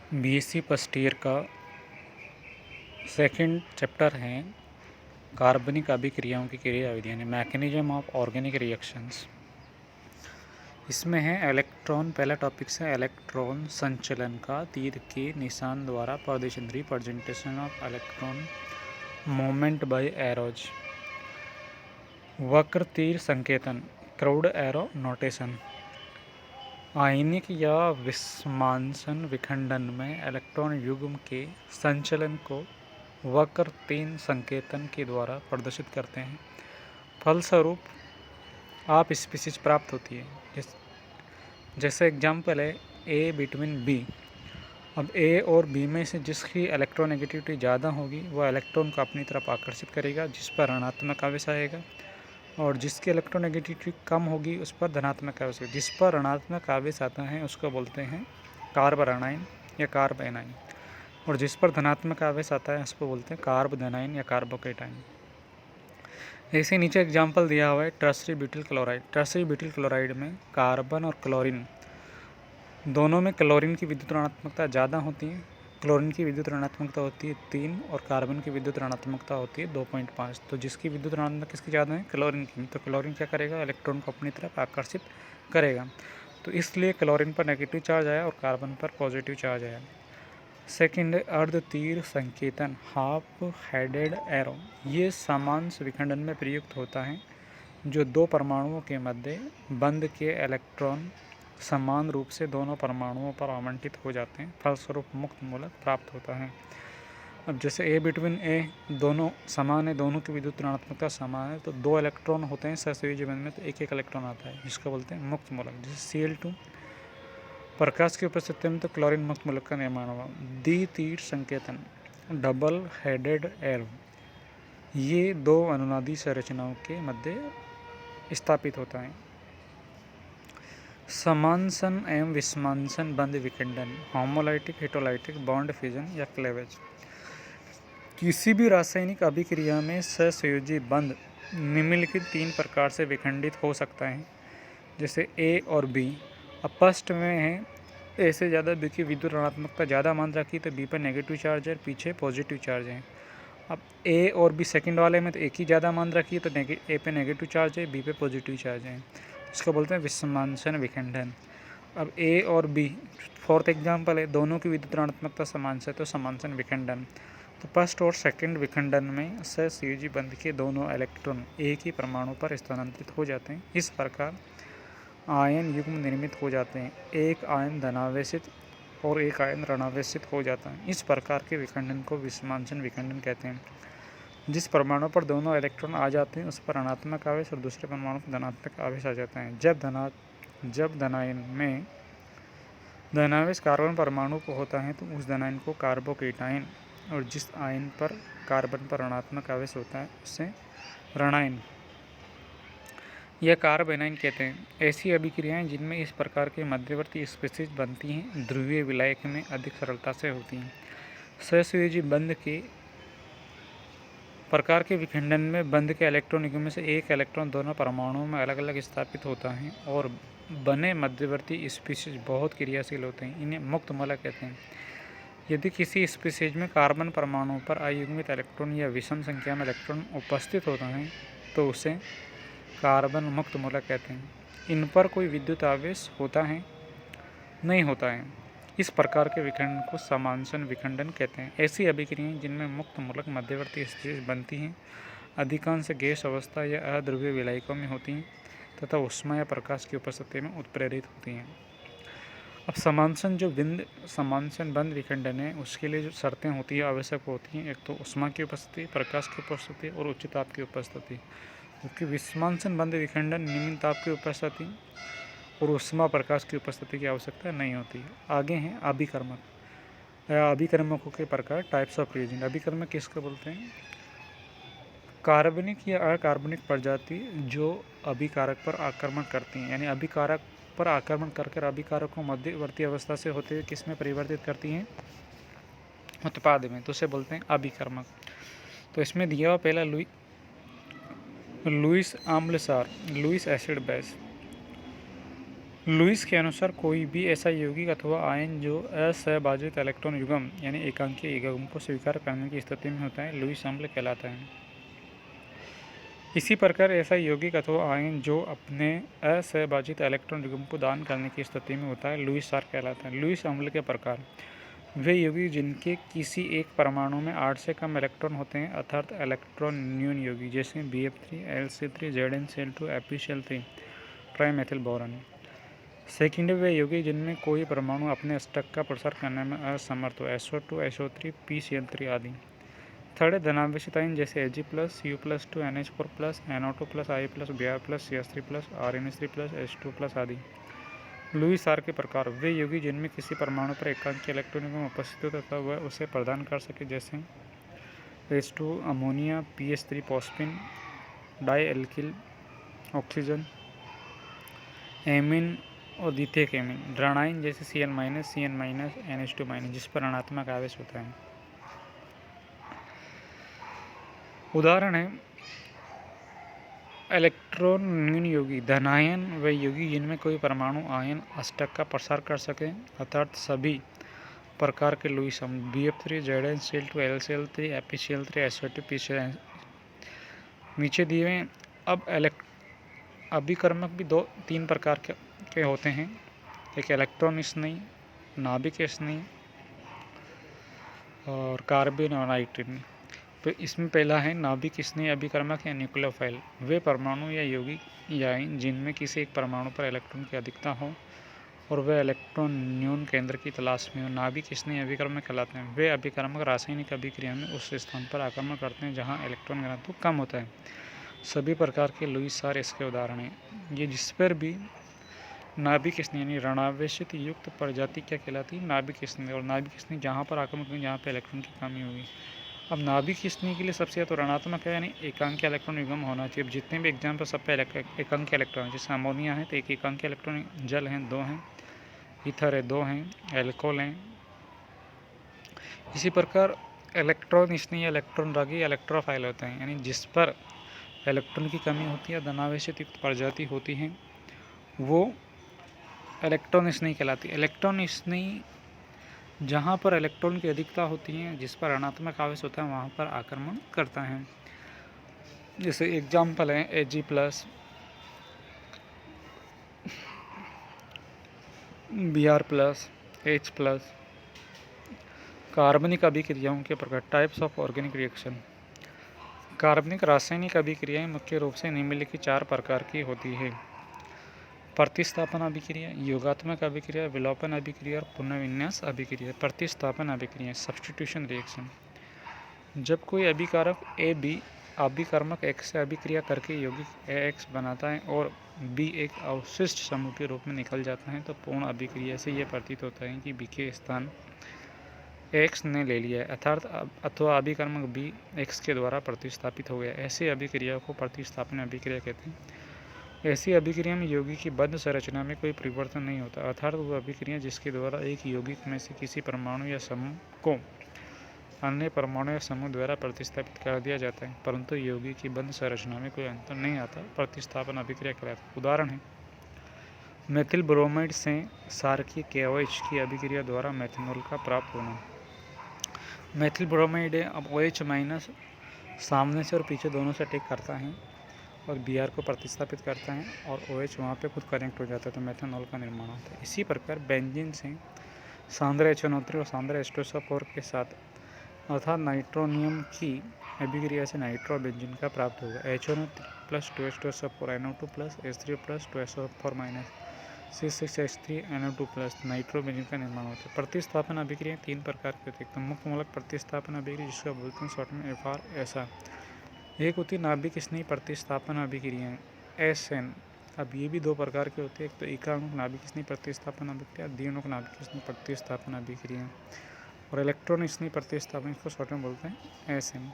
BSc first year का second chapter है कार्बनिक अभिक्रियाओं की क्रियाविधि यानी मैकेनिज्म ऑफ ऑर्गेनिक रिएक्शंस। इसमें है इलेक्ट्रॉन, पहला टॉपिक से इलेक्ट्रॉन संचलन का तीर के निशान द्वारा प्रदर्शन, representation of electron movement by arrows, वक्र तीर संकेतन, क्राउड एरो नोटेशन। आयनिक या विस्मांसन विखंडन में इलेक्ट्रॉन युग्म के संचलन को वक्र तीन संकेतन के द्वारा प्रदर्शित करते हैं। फलस्वरूप आप स्पीसीज प्राप्त होती है। जैसे एग्जाम्पल है ए बिटवीन बी। अब ए और बी में से जिसकी इलेक्ट्रोनेगेटिविटी ज़्यादा होगी वह इलेक्ट्रॉन को अपनी तरफ आकर्षित करेगा, जिस पर ऋणात्मक आवेश आएगा, और जिसकी इलेक्ट्रोनेगेटिविटी कम होगी उस पर धनात्मक आवेश। जिस पर ऋणात्मक आवेश आता है उसको बोलते हैं कार्बोनाइन या कार्बेनाइन, और जिस पर धनात्मक आवेश आता है उसको बोलते हैं कार्बोनाइन या कार्बोकेटाइन। ऐसे नीचे एग्जाम्पल दिया हुआ है tertiary butyl chloride. Tertiary butyl chloride में कार्बन और क्लोरीन दोनों में क्लोरीन की विद्युत ऋणात्मकता ज़्यादा होती है। क्लोरीन की विद्युत ऋणात्मकता होती है 3 और कार्बन की विद्युत ऋणात्मकता होती है 2.5। तो जिसकी विद्युत ऋणात्मकता किसकी ज़्यादा है? क्लोरीन की। तो क्लोरीन क्या करेगा? इलेक्ट्रॉन को अपनी तरफ आकर्षित करेगा। तो इसलिए क्लोरीन पर नेगेटिव चार्ज आया और कार्बन पर पॉजिटिव चार्ज आया। सेकेंड, अर्ध तीर संकेतन, हाफ हेडेड एरो। ये समांश विखंडन में प्रयुक्त होता है जो दो परमाणुओं के मध्य बंध के इलेक्ट्रॉन समान रूप से दोनों परमाणुओं पर आवंटित हो जाते हैं, फलस्वरूप मुक्त मूलक प्राप्त होता है। अब जैसे ए बिटवीन ए दोनों समान है, दोनों की विद्युत ऋणात्मकता समान है, तो दो इलेक्ट्रॉन होते हैं सहसंयोजी बंध में, तो एक एक इलेक्ट्रॉन आता है, जिसको बोलते हैं मुक्त मूलक। जैसे Cl2 प्रकाश की उपस्थिति में तो क्लोरीन मुक्त मूलक का निर्माण हुआ। द्वितीर संकेतन, डबल हेडेड एरो, ये दो अनुनादी संरचनाओं के मध्य स्थापित होता है। समांसन एवं विस्मांसन बंध विखंडन, होमोलाइटिक, हेटरोलाइटिक, बॉन्ड फ्यूजन या क्लेवेज। किसी भी रासायनिक अभिक्रिया में सहसंयोजी बंध निम्नलिखित 3 प्रकार से विखंडित हो सकता है। जैसे ए और बी। अब फर्स्ट में है ए से ज़्यादा बी की विद्युत ऋणात्मकता ज़्यादा मान रखी तो बी पर नेगेटिव चार्ज है, पीछे पॉजिटिव चार्ज है। अब ए और बी सेकंड वाले में तो एक ही ज़्यादा मान रखी है तो ए पे नेगेटिव चार्ज है, बी पे पॉजिटिव चार्ज है। इसको बोलते हैं विस्मांसन विखंडन। अब ए और बी फोर्थ एग्जाम्पल है, दोनों की विद्युत ऋणात्मकता समान है तो समांसन विखंडन। तो फर्स्ट और सेकंड विखंडन में सहसंयोजी बंध के दोनों इलेक्ट्रॉन एक ही परमाणु पर स्थानांतरित हो जाते हैं। इस प्रकार आयन युग्म निर्मित हो जाते हैं। एक आयन धनावेशित और एक आयन ऋणावेशित हो जाता है। इस प्रकार के विखंडन को विस्मांसन विखंडन कहते हैं। जिस परमाणु पर दोनों इलेक्ट्रॉन आ जाते हैं उस पर ऋणात्मक आवेश और दूसरे परमाणु पर धनात्मक आवेश आ जाता है। जब धनायन में धनावेश कार्बन परमाणु को होता है तो उस धनायन को कार्बोकेटाइन, और जिस आयन पर कार्बन पर ऋणात्मक आवेश होता है उसे ऋणायन या कार्बेनाइन कहते हैं। ऐसी अभिक्रियाएं जिनमें इस प्रकार के मध्यवर्ती स्पीशीज बनती हैं ध्रुवीय विलायक में अधिक सरलता से होती हैं। सहसंयोजी बंध के प्रकार के विखंडन में बंध के इलेक्ट्रॉन युग्म में से एक इलेक्ट्रॉन दोनों परमाणुओं में अलग अलग स्थापित होता है और बने मध्यवर्ती स्पीशीज बहुत क्रियाशील होते हैं। इन्हें मुक्त मूलक कहते हैं। यदि किसी स्पीशीज में कार्बन परमाणु पर अयुग्मित इलेक्ट्रॉन या विषम संख्या में इलेक्ट्रॉन उपस्थित होता है तो उसे कार्बन मुक्त मूलक कहते हैं। इन पर कोई विद्युत आवेश होता है? नहीं होता है। इस प्रकार के विखंडन को समांसन विखंडन कहते हैं। ऐसी अभिक्रियाएं जिनमें मुक्त मूलक मध्यवर्ती स्पीशीज बनती हैं अधिकांश गैस अवस्था या अध्रुवीय विलायकों में होती हैं तथा ऊष्मा या प्रकाश की उपस्थिति में उत्प्रेरित होती हैं। अब समांसन बंध विखंडन है उसके लिए जो शर्तें होती है आवश्यक होती हैं, एक तो ऊष्मा की उपस्थिति, प्रकाश की उपस्थिति और उच्च ताप की उपस्थिति। क्योंकि विस्मांसन बंध विखंडन निम्न ताप की उपस्थिति और ऊष्मा प्रकाश की उपस्थिति की आवश्यकता नहीं होती है। आगे हैं अभिकर्मक। अभिकर्मकों के प्रकार, टाइप्स ऑफ रिएजेंट। अभिकर्मक किसको बोलते हैं? कार्बनिक या अकार्बनिक प्रजाति जो अभिकारक पर आक्रमण करती हैं, यानी अभिकारक पर आक्रमण कर अभिकारक को मध्यवर्ती अवस्था से होते हुए किस में परिवर्तित करती हैं? उत्पाद में, तो उसे बोलते हैं अभिकर्मक। तो इसमें दिया हुआ पहला लुईस आम्लसार, लुईस एसिड बेस। लुईस के अनुसार कोई भी ऐसा यौगिक अथवा आयन जो असहभाजित इलेक्ट्रॉन युग्म यानी एकांकीय युग्म को स्वीकार करने की स्थिति में होता है लुईस अम्ल कहलाता है। इसी प्रकार ऐसा यौगिक अथवा आयन जो अपने असहभाजित इलेक्ट्रॉन युग्म को दान करने की स्थिति में होता है लुईस क्षार कहलाता है। लुईस अम्ल के प्रकार वे यौगिक जिनके किसी एक परमाणु में 8 से कम इलेक्ट्रॉन होते हैं अर्थात इलेक्ट्रॉन न्यून यौगिक जैसे BF3, LC3, ZnCl2, FeCl3, ट्राईमेथिल boron. Second way यौगिक जिनमें कोई परमाणु अपने स्टक का प्रसार करने में असमर्थ हो SO2, SO3, PCl3 आदि। थर्ड धनावेशित आयन जैसे Ag+, Cu+2, NH4+, NO2+, I+, Br+, CS3+, RNH3+, H2+ आदि। लुईस क्षार के प्रकार वे यौगिक जिनमें किसी परमाणु पर एकांकीय इलेक्ट्रॉन युग्म उपस्थित हो तथा वह उसे प्रदान कर सके जैसे H2 ammonia, PH3 phosphine, dialkyl oxygen, amine और द्वितीयक एमीन। ऋणायन जैसे Cl-, Cn-, NH2- जिस पर ऋणात्मक आवेश होता है। उदाहरण है इलेक्ट्रॉन न्यून यौगिक धनायन व यौगिक जिनमें कोई परमाणु आयन अष्टक का प्रसार कर सके अर्थात सभी प्रकार के लुईस अम्ल BF3, ZnCl2, LCl3, FeCl3, SO2, PCl। नीचे दिए हुए अब अभिकर्मक भी तीन प्रकार के होते हैं, एक इलेक्ट्रॉन स्नेही, नाभिक स्नेही और कार्बन और नाइट्रिन। तो इसमें पहला है नाभिक स्नेही अभिकर्मक या न्यूक्लियोफाइल। वे परमाणु या यौगिक या आयन जिनमें किसी एक परमाणु पर इलेक्ट्रॉन की अधिकता हो और वे इलेक्ट्रॉन न्यून केंद्र की तलाश में हो नाभिक स्नेही अभिकर्मक कहलाते हैं। वे अभिकर्मक रासायनिक अभिक्रिया में उस स्थान पर आक्रमण करते हैं जहाँ इलेक्ट्रॉन घनत्व कम होता है। सभी प्रकार के लुईस क्षार इसके उदाहरण हैं। ये जिस पर भी नाभिक स्नेही यानी ऋणावेशित युक्त प्रजाति क्या कहलाती है नाभिक स्नेही, और नाभिक स्नेही जहाँ पर आक्रमण करेंगे जहाँ पर इलेक्ट्रॉन की कमी होगी। अब नाभिक स्नेही के लिए सबसे ज़्यादा तो ऋणात्मक है यानी एकांकीय इलेक्ट्रॉन युग्म होना चाहिए। अब जितने भी एग्जाम पर सब पे एकांकीय इलेक्ट्रॉन है, जैसे अमोनिया है तो एक एकांकीय इलेक्ट्रॉन, जल हैं 2 हैं, ईथर है 2 हैं, एल्कोहल हैं। इसी प्रकार इलेक्ट्रॉन स्नेही इलेक्ट्रॉन रागी इलेक्ट्रोफाइल होते हैं यानी जिस पर इलेक्ट्रॉन की कमी होती है, धनावेशित युक्त प्रजाति होती है, वो इलेक्ट्रॉन स्नेही कहलाती है। इलेक्ट्रॉन स्नेही जहाँ पर इलेक्ट्रॉन की अधिकता होती है, जिस पर ऋणात्मक आवेश होता है, वहाँ पर आक्रमण करता है। जैसे एग्जाम्पल है Ag+, Br+, H+। कार्बनिक अभिक्रियाओं के प्रकार टाइप्स ऑफ ऑर्गेनिक रिएक्शन। कार्बनिक रासायनिक अभिक्रियाएं मुख्य रूप से निम्नलिखित 4 प्रकार की होती है: प्रतिस्थापन अभिक्रिया, योगात्मक अभिक्रिया, विलोपन अभिक्रिया और पुनर्विन्यास अभिक्रिया। प्रतिस्थापन अभिक्रिया सब्स्टिट्यूशन रिएक्शन। जब कोई अभिकारक AB अभिकर्मक X से अभिक्रिया करके यौगिक AX बनाता है और B एक अवशिष्ट समूह के रूप में निकल जाता है तो पूर्ण अभिक्रिया से यह प्रतीत होता है कि B के स्थान X ने ले लिया है अर्थात अथवा अभिकर्मक B X के द्वारा प्रतिस्थापित हो गया। ऐसी अभिक्रिया को प्रतिस्थापन अभिक्रिया कहते हैं। ऐसी अभिक्रिया में यौगिक की बद्ध संरचना में कोई परिवर्तन नहीं होता अर्थात वह अभिक्रिया जिसके द्वारा एक यौगिक में से किसी परमाणु या समूह को अन्य परमाणु या समूह द्वारा प्रतिस्थापित कर दिया जाता है परंतु यौगिक की बद्ध संरचना में कोई अंतर नहीं आता, प्रतिस्थापन अभिक्रिया कहलाती है। उदाहरण है मेथिल ब्रोमाइड से क्षारकीय KOH की अभिक्रिया द्वारा मेथनॉल का प्राप्त होना। मेथिल ब्रोमाइड अब OH- सामने से और पीछे दोनों से अटैक करता है और Br को प्रतिस्थापित करता है और OH वहाँ पे खुद कनेक्ट हो जाता है तो मेथनॉल का निर्माण होता है। इसी प्रकार बेंजीन से सांद्र HNO3 और सांद्र H2SO4 के साथ अर्थात नाइट्रोनियम की अभिक्रिया से नाइट्रो बेंजीन का प्राप्त होगा। HNO3 + 2H2SO4 NO2 + H3 + 2SO4 C6H3 NO2 nitro benzene का निर्माण होता है। प्रतिस्थापन अभिक्रिया 3 प्रकार की होती है। तो मुख्य मूलक प्रतिस्थापन अभिक्रिया जिसका बोलते हैं शॉर्ट में FR। एक होती है नाभिक स्नेही प्रतिस्थापन अभिक्रिया SN। अब ये भी 2 प्रकार के होते हैं, एक तो एकाणुक नाभिक स्नेही प्रतिस्थापन अभिक्रिया, द्विअणुक नाभिक स्नेही प्रतिस्थापन अभिक्रिया और इलेक्ट्रॉन स्नेही प्रतिस्थापन, इसको शॉर्ट में बोलते हैं SN।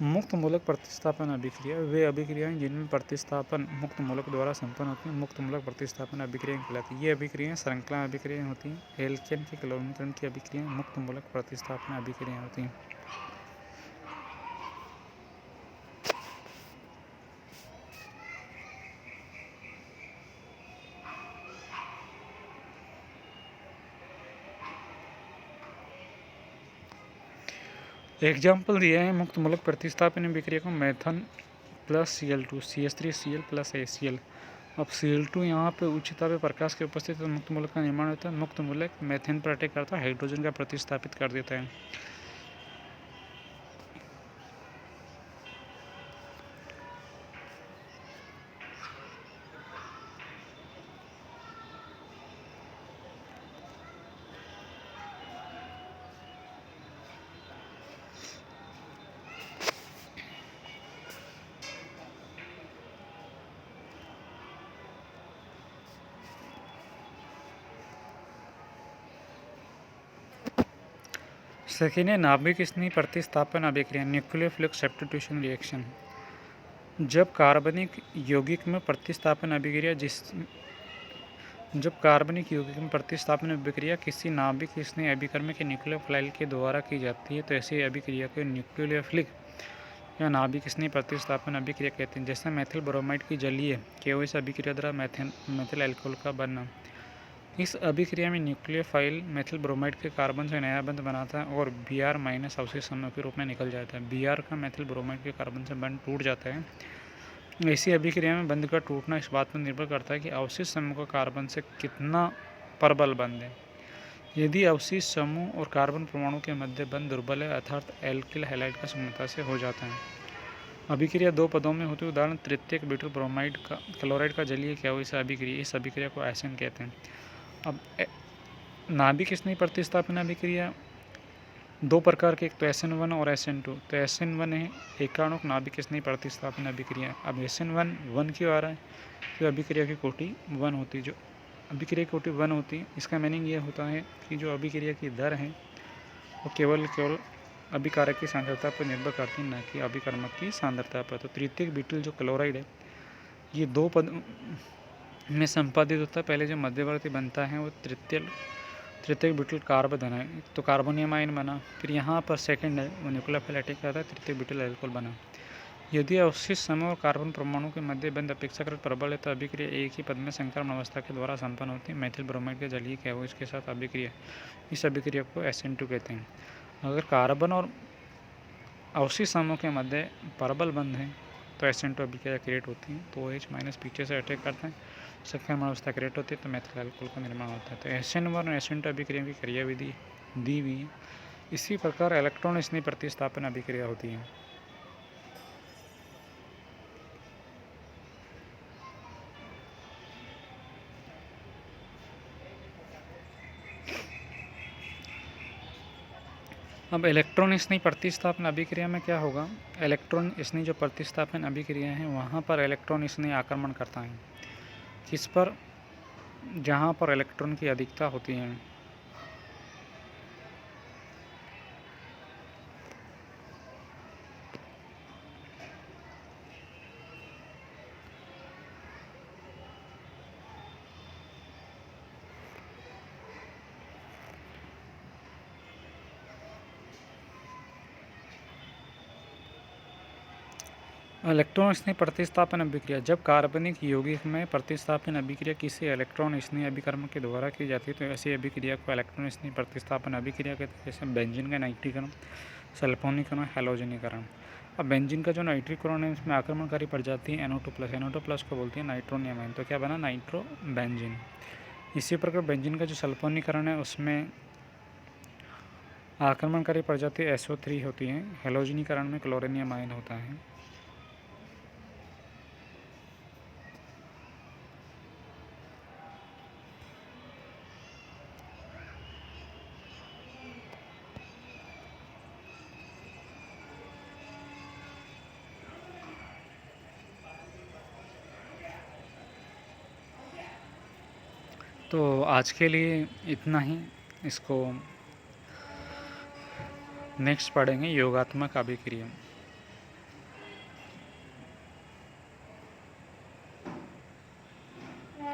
मुक्त मूलक प्रतिस्थापन अभिक्रिया वे अभिक्रियाएं जिनमें प्रतिस्थापन मुक्त मूलक द्वारा संपन्न होती हैं मुक्त मूलक प्रतिस्थापन अभिक्रियाएं कहलाती हैं। ये अभिक्रियाएं श्रृंखला अभिक्रियाएं होती हैं। एल्केन के क्लोरीनीकरण की अभिक्रियाएं मुक्त मूलक प्रतिस्थापन अभिक्रियाएं होती हैं। एग्जाम्पल दिया है मुक्त मूलक प्रतिस्थापन अभिक्रिया को मेथन plus Cl2 CH3Cl plus ACl। अब Cl2 यहाँ पे उच्च ताप प्रकाश की उपस्थिति में मुक्त मूलक का निर्माण होता है। मुक्त मूलक मेथेन पर अटैक करता है, हाइड्रोजन का प्रतिस्थापित कर देता है। सेकेंड है नाभिक स्नेही प्रतिस्थापन अभिक्रिया न्यूक्लियोफिलिक सब्स्टिट्यूशन रिएक्शन। जब कार्बनिक यौगिक में प्रतिस्थापन अभिक्रिया किसी नाभिक स्नेही अभिकर्म के न्यूक्लियोफाइल के द्वारा की जाती है तो ऐसी अभिक्रिया को न्यूक्लियोफिलिक या नाभिक स्नेही प्रतिस्थापन अभिक्रिया कहते हैं। जैसे मेथिल ब्रोमाइड की जलीय KOH अभिक्रिया द्वारा मेथिल अल्कोहल का बनना। इस अभिक्रिया में न्यूक्लियोफाइल मेथिल ब्रोमाइड के कार्बन से नया बंध बनाता है और Br माइनस अवशेष समूह के रूप में निकल जाता है। Br का मेथिल ब्रोमाइड के कार्बन से बंध टूट जाता है। ऐसी अभिक्रिया में बंध का टूटना इस बात पर निर्भर करता है कि अवशेष समूह का कार्बन से कितना प्रबल बंध है। यदि अवशेष समूह और कार्बन परमाणु के मध्य बंध दुर्बल है अर्थात एल्किल हैलाइड का समूहता से हो जाता है। अभिक्रिया दो पदों में होती है। उदाहरण तृतीयक ब्यूटाइल ब्रोमाइड का क्लोराइड का जलीय KOH अभिक्रिया। इस अभिक्रिया को एसन कहते हैं। अब नाभिक स्नेही प्रतिस्थापन अभिक्रिया दो प्रकार के, एक तो SN1 और SN2। तो SN1 है एकाणुक नाभिक स्नेही प्रतिस्थापन अभिक्रिया। अब SN1 1 क्यों आ रहा है? तो अभिक्रिया की कोटि 1 होती है। जो अभिक्रिया की कोटि 1 होती है इसका मीनिंग ये होता है कि जो अभिक्रिया की दर है वो केवल अभिकारक की सांद्रता पर निर्भर करती है, न कि अभिकर्मक की सांद्रता पर। तो तृतीयक ब्यूटाइल जो क्लोराइड है ये दो पद में संपादित होता है। पहले जो मध्यवर्ती बनता है वो तृतीयक ब्यूटाइल कार्बन है तो कार्बोनियम आयन बना। फिर यहाँ पर सेकंड है वो न्यूक्लियोफाइल अटैक करता है, तृतीयक ब्यूटाइल अल्कोहल बना। यदि अवशिष्ट समूह और कार्बन परमाणु के मध्य बंध अपेक्षाकृत प्रबल है तो अभिक्रिया एक ही पद में संक्रमण अवस्था के द्वारा संपन्न होती है। मेथिल ब्रोमाइड के जलीय KOH के साथ अभिक्रिया, इस अभिक्रिया को SN2 कहते हैं। अगर कार्बन और अवशिष्ट समूह के मध्य प्रबल बंध है तो SN2 अभिक्रिया क्रिएट होती है। तो OH माइनस पीछे से अटैक करते हैं, संक्रमण अवस्था क्रिएट होती है तो मेथिल अल्कोहल का निर्माण होता है। तो SN1 और SN2 अभिक्रिया की क्रियाविधि दी हुई है। इसी प्रकार इलेक्ट्रॉन स्नेही प्रतिस्थापन अभिक्रिया होती है। अब इलेक्ट्रॉन स्नेही प्रतिस्थापन अभिक्रिया में क्या होगा? इलेक्ट्रॉन स्नेही जो प्रतिस्थापन अभिक्रिया है वहाँ पर इलेक्ट्रॉन स्नेही आक्रमण करता है किस पर? जहाँ पर इलेक्ट्रॉन की अधिकता होती है। इलेक्ट्रॉन स्नेही प्रतिस्थापन अभिक्रिया जब कार्बनिक यौगिक में प्रतिस्थापन अभिक्रिया किसी इलेक्ट्रॉन स्नेही अभिकर्म के द्वारा की जाती है तो ऐसी अभिक्रिया को इलेक्ट्रॉन स्नेही प्रतिस्थापन अभिक्रिया कहते हैं। जैसे बेंजीन का नाइट्रीकरण, सल्फोनीकरण, हैलोजनीकरण। अब बेंजीन का जो नाइट्रीकरण है इसमें आक्रमणकारी प्रजाति है NO2+ को बोलती है नाइट्रोनियम आयन। तो क्या बना? Nitro benzene. इसी प्रकार बेंजीन का जो सल्फोनीकरण है उसमें आक्रमणकारी प्रजाति SO3 होती है। हैलोजनीकरण में क्लोरेनियम आयन होता है। तो आज के लिए इतना ही। इसको नेक्स्ट पढ़ेंगे योगात्मक अभिक्रिया।